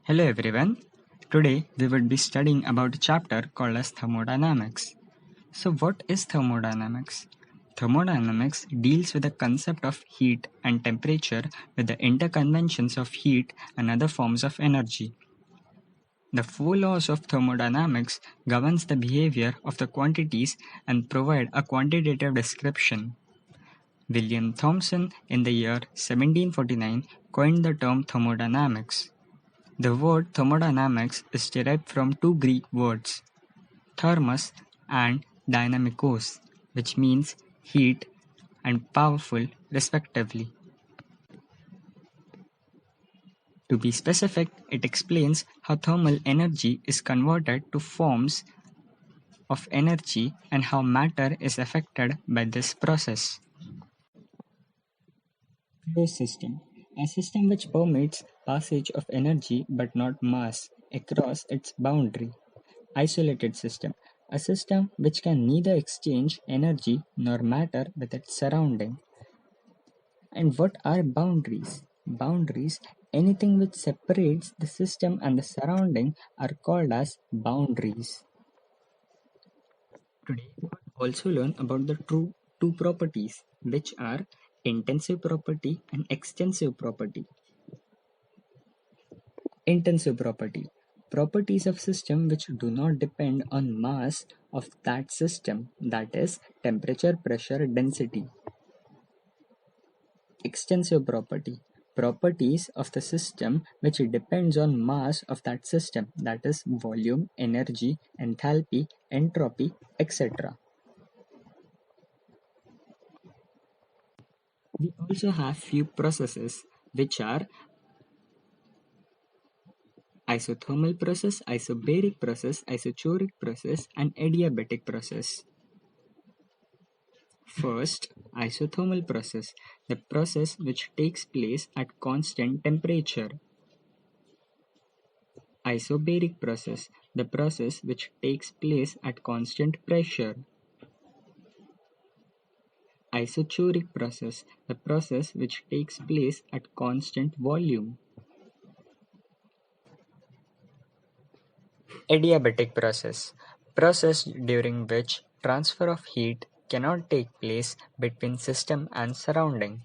Hello everyone. Today we will be studying about a chapter called as thermodynamics. So what is thermodynamics? Thermodynamics deals with the concept of heat and temperature with the interconventions of heat and other forms of energy. The four laws of thermodynamics governs the behavior of the quantities and provide a quantitative description. William Thomson in the year 1749 coined the term thermodynamics. The word thermodynamics is derived from two Greek words, thermos and dynamikos, which means heat and powerful respectively. To be specific, it explains how thermal energy is converted to forms of energy and how matter is affected by this process. Closed system. A system which permits passage of energy but not mass across its boundary. Isolated system. A system which can neither exchange energy nor matter with its surrounding. And what are boundaries? Boundaries, anything which separates the system and the surrounding, are called as boundaries. Today, we will also learn about the two properties, which are intensive property and extensive property. Intensive property. Properties of system which do not depend on mass of that system, that is temperature, pressure, density. Extensive property. Properties of the system which depends on mass of that system, that is volume, energy, enthalpy, entropy, etc. We also have few processes which are isothermal process, isobaric process, isochoric process, and adiabatic process. First, isothermal process, the process which takes place at constant temperature. Isobaric process, the process which takes place at constant pressure. Isochoric process, the process which takes place at constant volume. Adiabatic process during which transfer of heat cannot take place between system and surrounding.